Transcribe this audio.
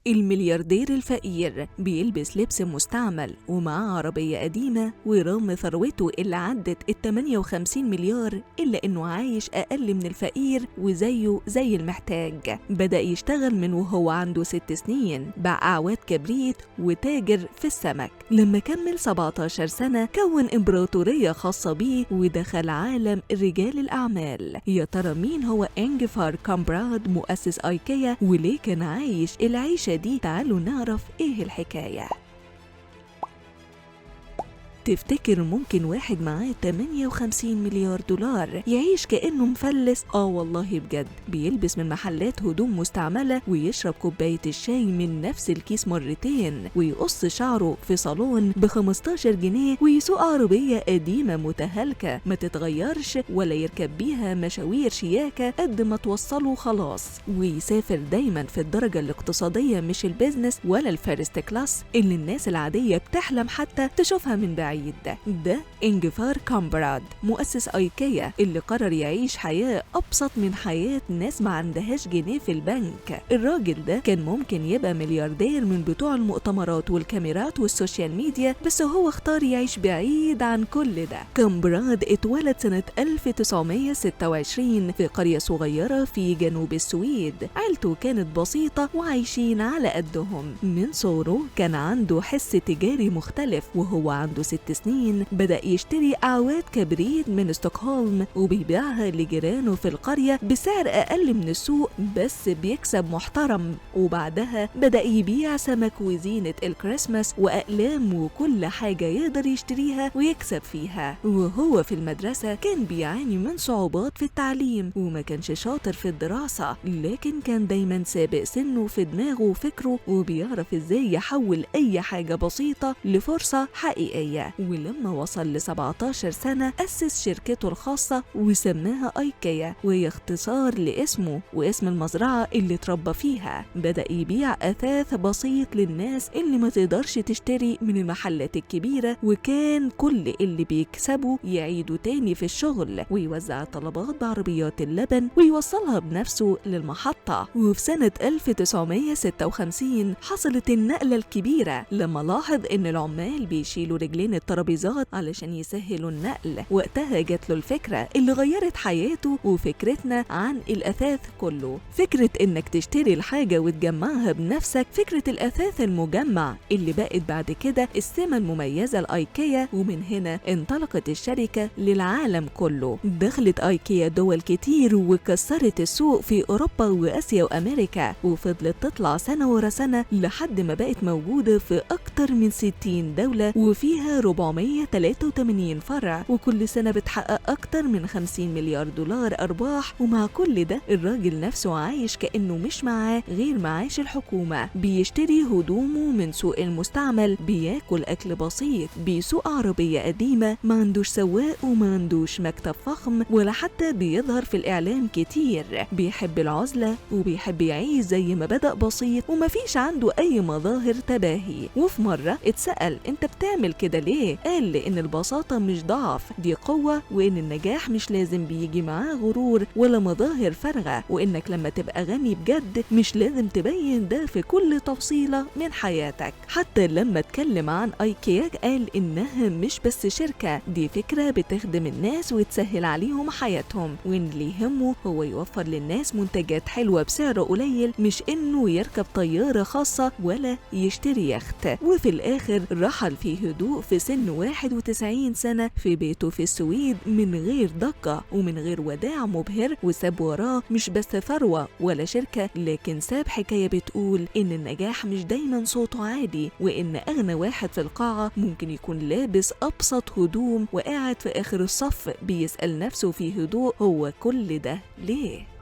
الملياردير الفقير بيلبس لبس مستعمل ومعاه عربية قديمة ورغم ثروته اللي عدت ال 58 مليار إلا إنه عايش أقل من الفقير وزيه زي المحتاج. بدأ يشتغل من وهو عنده 6 سنين، باع أعواد كبريت وتاجر في السمك. لما كمل 17 سنة كون إمبراطورية خاصة بيه ودخل عالم رجال الأعمال. يا ترى مين هو إنجفار كامبراد مؤسس أيكيا وليه كان عايش العيشة دي؟ تعالوا نعرف إيه الحكاية. تفتكر ممكن واحد معاه 58 مليار دولار يعيش كأنه مفلس؟ والله بجد. بيلبس من محلات هدوم مستعملة ويشرب كوباية الشاي من نفس الكيس مرتين ويقص شعره في صالون ب15 جنيه ويسوق عربية قديمة متهالكة ما تتغيرش ولا يركب بيها مشاوير شياكة قد ما توصله خلاص، ويسافر دايما في الدرجة الاقتصادية مش البيزنس ولا الفيرست كلاس اللي الناس العادية بتحلم حتى تشوفها من بعيد. ده إنجفار كامبراد مؤسس أيكيا اللي قرر يعيش حياة أبسط من حياة ناس ما عندهاش جنيه في البنك. الراجل ده كان ممكن يبقى ملياردير من بتوع المؤتمرات والكاميرات والسوشيال ميديا، بس هو اختار يعيش بعيد عن كل ده. كامبراد اتولد سنة 1926 في قرية صغيرة في جنوب السويد. عيلته كانت بسيطة وعايشين على قدهم. من صغره كان عنده حس تجاري مختلف، وهو عنده 6 سنين بدأ يشتري أعواد كبريت من ستوكهولم وبيبيعها لجيرانه في القرية بسعر أقل من السوق بس بيكسب محترم. وبعدها بدأ يبيع سمك وزينة الكريسماس وأقلام وكل حاجة يقدر يشتريها ويكسب فيها. وهو في المدرسة كان بيعاني من صعوبات في التعليم وما كانش شاطر في الدراسة، لكن كان دايما سابق سنه في دماغه وفكره وبيعرف ازاي يحول أي حاجة بسيطة لفرصة حقيقية. ولما وصل ل 17 سنة أسس شركته الخاصة وسماها أيكيا، وهي اختصار لاسمه واسم المزرعة اللي اتربى فيها. بدأ يبيع أثاث بسيط للناس اللي ما تقدرش تشتري من المحلات الكبيرة، وكان كل اللي بيكسبه يعيده تاني في الشغل ويوزع طلبات بعربيات اللبن ويوصلها بنفسه للمحطة. وفي سنة 1956 حصلت النقلة الكبيرة لما لاحظ إن العمال بيشيلوا رجلين الترابيزات علشان يسهلوا النقل. وقتها جات له الفكرة اللي غيرت حياته وفكرتنا عن الأثاث كله. فكرة إنك تشتري الحاجة وتجمعها بنفسك، فكرة الأثاث المجمع اللي بقت بعد كده السمة المميزة لأيكيا. ومن هنا انطلقت الشركة للعالم كله. دخلت أيكيا دول كتير وكسرت السوق في أوروبا وآسيا وأمريكا، وفضلت تطلع سنة ورا سنة لحد ما بقت موجودة في أكتر من 60 دولة وفيها 483 فرع، وكل سنة بتحقق أكتر من 50 مليار دولار أرباح. ومع كل ده الراجل نفسه عايش كأنه مش معاه غير معاش الحكومة. بيشتري هدومه من سوق المستعمل، بياكل أكل بسيط، بيسوق عربية قديمة، ما عندوش سواق وما عندوش مكتب فخم ولا حتى بيظهر في الإعلام كتير. بيحب العزلة وبيحب يعيش زي ما بدأ بسيط ومفيش عنده أي مظاهر تباهي. وفي مرة اتسأل أنت بتعمل كده ليه؟ قال لأن البساطة مش ضعف، دي قوة، وإن النجاح مش لازم بيجي معاه غرور ولا مظاهر فارغة، وإنك لما تبقى غني بجد مش لازم تبين ده في كل تفصيلة من حياتك. حتى لما اتكلم عن أيكيا قال إنها مش بس شركة، دي فكرة بتخدم الناس وتسهل عليهم حياتهم، وإن اللي يهمه هو يوفر للناس منتجات حلوة بسعر قليل، مش إنه يركب طيارة خاصة ولا يشتري يخت. وفي الآخر رحل في هدوء في سن 91 سنة في بيته في السويد من غير ضجة ومن غير وداع مبهر، وساب وراه مش بس ثروة ولا شركة، لكن ساب حكاية بتقول إن النجاح مش دايما صوته عادي، وإن أغنى واحد في القاعة ممكن يكون لابس أبسط هدوم وقاعد في آخر الصف بيسأل نفسه في هدوء هو كل ده ليه؟